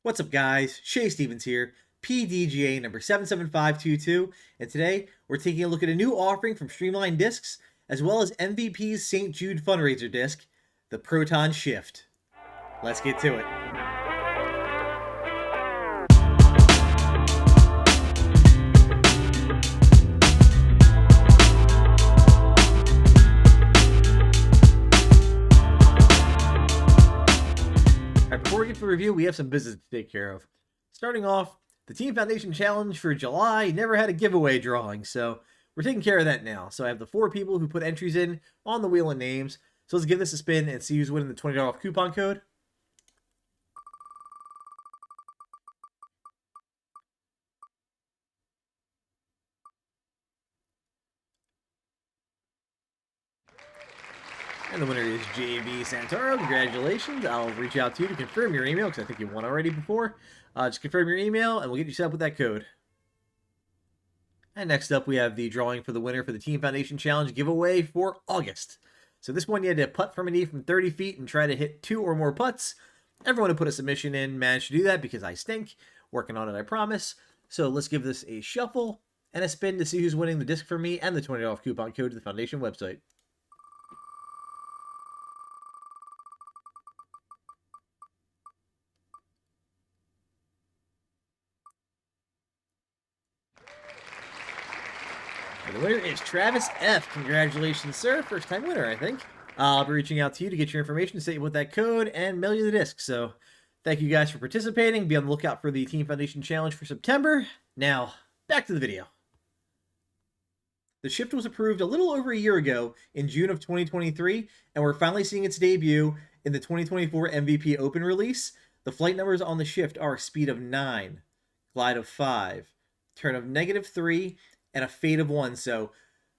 What's up, guys? Shay Stevens here, PDGA number 77522, and today we're taking a look at a new offering from Streamline Discs, as well as MVP's St. Jude fundraiser disc, the Proton Shift. Let's get to it. Before we get to the review, we have some business to take care of. Starting off, the Team Foundation Challenge for July never had a giveaway drawing, so we're taking care of that now. So I have the 4 people who put entries in on the wheel of names. So let's give this a spin and see who's winning the $20 off coupon code. And the winner is JV Santoro. Congratulations. I'll reach out to you to confirm your email because I think you won already before. Just confirm your email and we'll get you set up with that code. And next up, we have the drawing for the winner for the Team Foundation Challenge giveaway for August. So this one, you had to putt from an E from 30 feet and try to hit 2 or more putts. Everyone who put a submission in managed to do that because I stink. Working on it, I promise. So let's give this a shuffle and a spin to see who's winning the disc for me and the $20 off coupon code to the Foundation website. The winner is Travis F. Congratulations, sir. First time winner, I think. I'll be reaching out to you to get your information, set you with that code, and mail you the disc. So thank you guys for participating. Be on the lookout for the Team Foundation Challenge for September. Now, back to the video. The Shift was approved a little over a year ago in June of 2023, and we're finally seeing its debut in the 2024 MVP Open release. The flight numbers on the Shift are speed of 9, glide of 5, turn of -3, and a fade of 1. So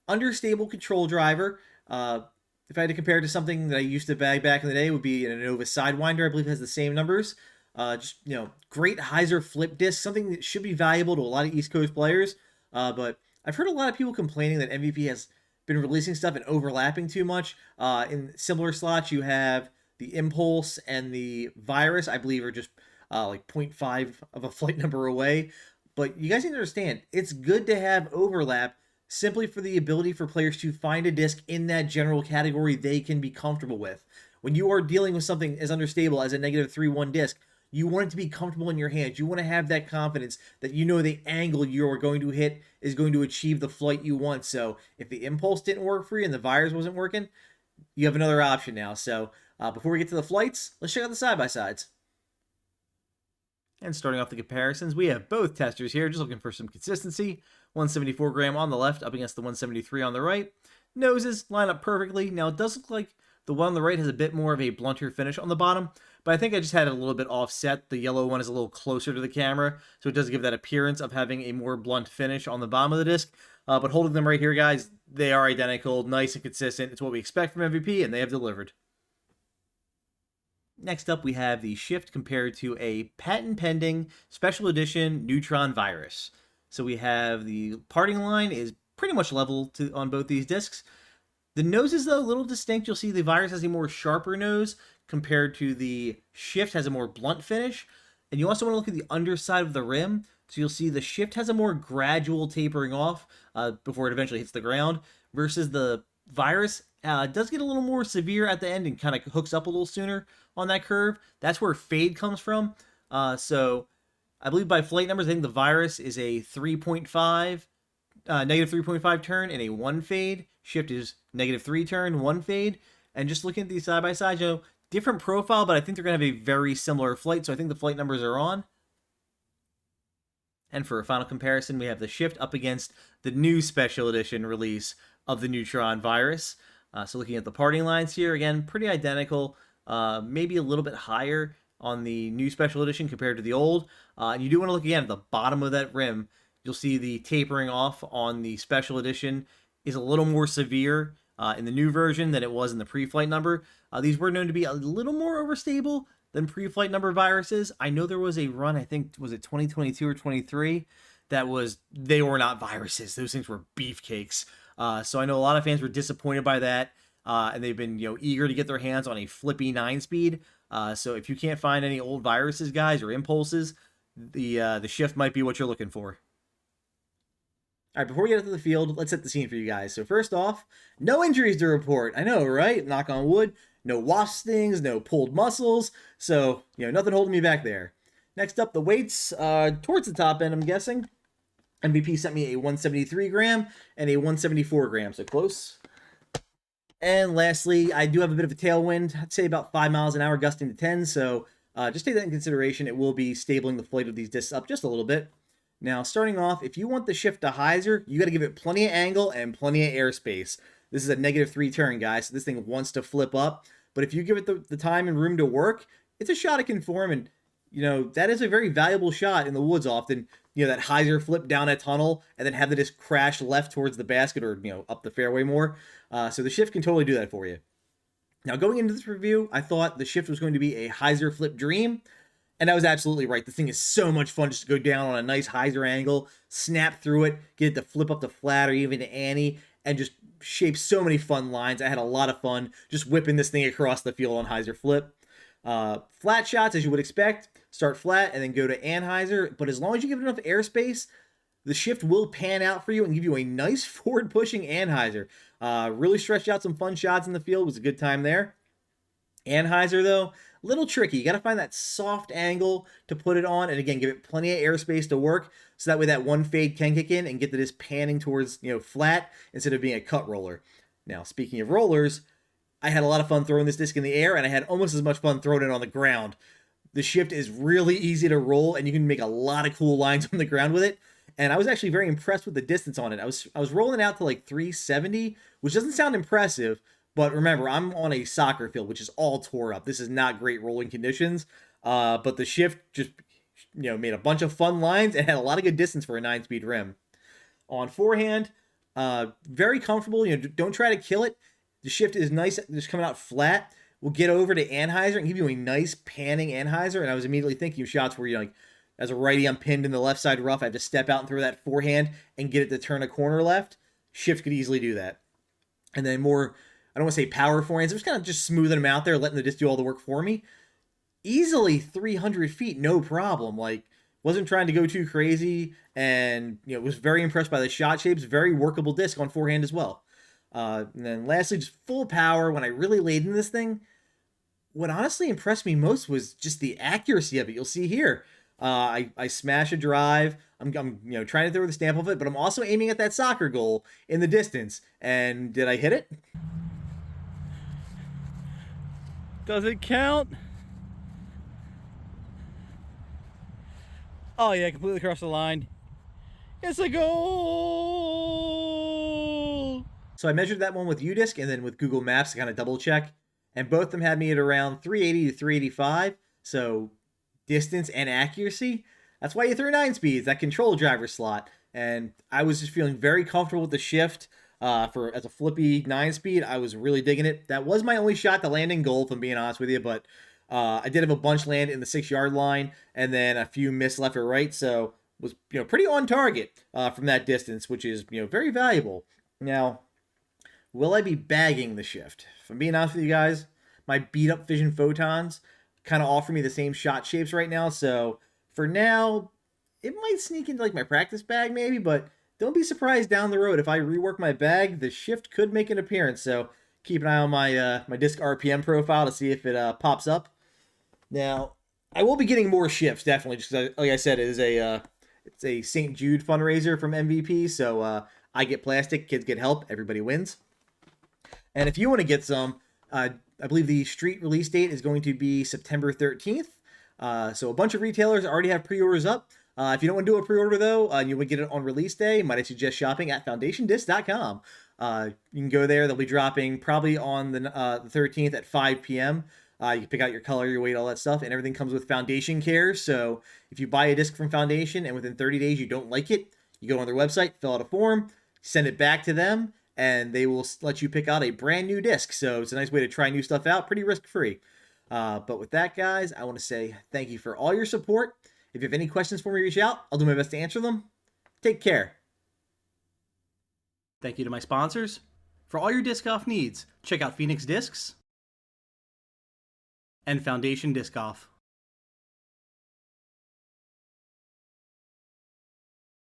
understable control driver. If I had to compare it to something that I used to bag back in the day, it would be an Innova Sidewinder. I believe it has the same numbers. Great hyzer flip disc, something that should be valuable to a lot of East Coast players. But I've heard a lot of people complaining that MVP has been releasing stuff and overlapping too much. In similar slots, you have the Impulse and the Virus, I believe, are just like 0.5 of a flight number away. But you guys need to understand, it's good to have overlap simply for the ability for players to find a disc in that general category they can be comfortable with. When you are dealing with something as understable as a -3-1 disc, you want it to be comfortable in your hands. You want to have that confidence that you know the angle you're going to hit is going to achieve the flight you want. So if the Impulse didn't work for you and the Virus wasn't working, you have another option now. So before we get to the flights, let's check out the side-by-sides. And starting off the comparisons, we have both testers here, just looking for some consistency. 174 gram on the left up against the 173 on the right. Noses line up perfectly. Now, it does look like the one on the right has a bit more of a blunter finish on the bottom, but I think I just had it a little bit offset. The yellow one is a little closer to the camera, so it does give that appearance of having a more blunt finish on the bottom of the disc. But holding them right here, guys, they are identical, nice and consistent. It's what we expect from MVP, and they have delivered. Next up, we have the Shift compared to a patent-pending special edition Neutron Virus. So we have the parting line is pretty much level on both these discs. The noses, though, a little distinct. You'll see the Virus has a more sharper nose compared to the Shift has a more blunt finish. And you also want to look at the underside of the rim. So you'll see the Shift has a more gradual tapering off before it eventually hits the ground, versus the Virus does get a little more severe at the end and kind of hooks up a little sooner on that curve. That's where fade comes from. So I believe by flight numbers, I think the Virus is a 3.5, -3.5 turn and a 1 fade. Shift is -3 turn, 1 fade. And just looking at these side by side, different profile, but I think they're going to have a very similar flight. So I think the flight numbers are on. And for a final comparison, we have the Shift up against the new special edition release of the Neutron Virus. So looking at the parting lines here, again, pretty identical, maybe a little bit higher on the new special edition compared to the old. And you do want to look again at the bottom of that rim. You'll see the tapering off on the special edition is a little more severe in the new version than it was in the pre-flight number. These were known to be a little more overstable than pre-flight number Viruses. I know there was a run, I think, was it 2022 or 23, they were not Viruses. Those things were beefcakes. So I know a lot of fans were disappointed by that, and they've been eager to get their hands on a flippy 9-speed. So if you can't find any old viruses, guys, or impulses, the shift might be what you're looking for. All right, before we get into the field, let's set the scene for you guys. So first off, no injuries to report. I know, right? Knock on wood. No wasp stings, no pulled muscles. So, nothing holding me back there. Next up, the weights towards the top end, I'm guessing. MVP sent me a 173 gram and a 174 gram, so close. And lastly, I do have a bit of a tailwind. I'd say about 5 miles an hour, gusting to 10. So just take that in consideration. It will be stabling the flight of these discs up just a little bit. Now, starting off, if you want the shift to hyzer, you got to give it plenty of angle and plenty of airspace. This is a -3 turn, guys, so this thing wants to flip up. But if you give it the time and room to work, it's a shot it can form. And, that is a very valuable shot in the woods often. That hyzer flip down a tunnel and then have the disc crash left towards the basket or, up the fairway more. So the shift can totally do that for you. Now, going into this review, I thought the shift was going to be a hyzer flip dream. And I was absolutely right. The thing is so much fun just to go down on a nice hyzer angle, snap through it, get it to flip up to flat or even to Annie, and just shape so many fun lines. I had a lot of fun just whipping this thing across the field on hyzer flip. Flat shots, as you would expect, start flat and then go to anhyzer. But as long as you give it enough airspace, the shift will pan out for you and give you a nice forward-pushing anhyzer. Really stretched out some fun shots in the field. It was a good time there. Anhyzer, though, a little tricky. You got to find that soft angle to put it on, and again, give it plenty of airspace to work, so that way that one fade can kick in and get the disc panning towards flat instead of being a cut roller. Now, speaking of rollers, I had a lot of fun throwing this disc in the air, and I had almost as much fun throwing it on the ground. The shift is really easy to roll, and you can make a lot of cool lines on the ground with it. And I was actually very impressed with the distance on it. I was rolling out to like 370, which doesn't sound impressive. But remember, I'm on a soccer field, which is all tore up. This is not great rolling conditions. But the shift just, made a bunch of fun lines and had a lot of good distance for a 9-speed rim. On forehand, very comfortable. Don't try to kill it. The shift is nice, just coming out flat. We'll get over to anhyzer and give you a nice panning anhyzer. And I was immediately thinking of shots where like, as a righty, I'm pinned in the left side rough. I have to step out and throw that forehand and get it to turn a corner left. Shift could easily do that. And then more, I don't want to say power forehands. I'm just kind of just smoothing them out there, letting the disc do all the work for me. Easily 300 feet, no problem. Like, wasn't trying to go too crazy, and was very impressed by the shot shapes. Very workable disc on forehand as well. And then lastly, just full power. When I really laid in this thing, what honestly impressed me most was just the accuracy of it. You'll see here. I smash a drive. I'm trying to throw the stamp of it, but I'm also aiming at that soccer goal in the distance. And did I hit it? Does it count? Oh yeah, completely across the line. It's a goal! So I measured that one with UDisc and then with Google Maps to kind of double check. And both of them had me at around 380 to 385. So distance and accuracy. That's why you throw 9 speeds, that control driver slot. And I was just feeling very comfortable with the shift. As a flippy 9-speed, I was really digging it. That was my only shot to land in goal, if I'm being honest with you, but I did have a bunch land in the 6-yard line, and then a few missed left or right, so was pretty on target from that distance, which is very valuable. Now, will I be bagging the shift? If I'm being honest with you guys, my beat up Fission Photons kind of offer me the same shot shapes right now, so for now, it might sneak into like my practice bag maybe, but don't be surprised down the road if I rework my bag. The shift could make an appearance, so keep an eye on my my disc RPM profile to see if it pops up. Now, I will be getting more shifts definitely, just because, like I said, it is it's a St. Jude fundraiser from MVP. So I get plastic, kids get help, everybody wins. And if you want to get some, I believe the street release date is going to be September 13th. So a bunch of retailers already have pre-orders up. If you don't want to do a pre-order, though, you would get it on release day. Might I suggest shopping at foundationdisc.com. You can go there. They'll be dropping probably on the 13th at 5 p.m. You can pick out your color, your weight, all that stuff, and everything comes with Foundation Care. So if you buy a disc from Foundation and within 30 days you don't like it, you go on their website, fill out a form, send it back to them, and they will let you pick out a brand new disc. So it's a nice way to try new stuff out, pretty risk-free. But with that, guys, I want to say thank you for all your support. If you have any questions for me, reach out. I'll do my best to answer them. Take care. Thank you to my sponsors. For all your disc golf needs, check out Phoenix Discs and Foundation Disc Golf.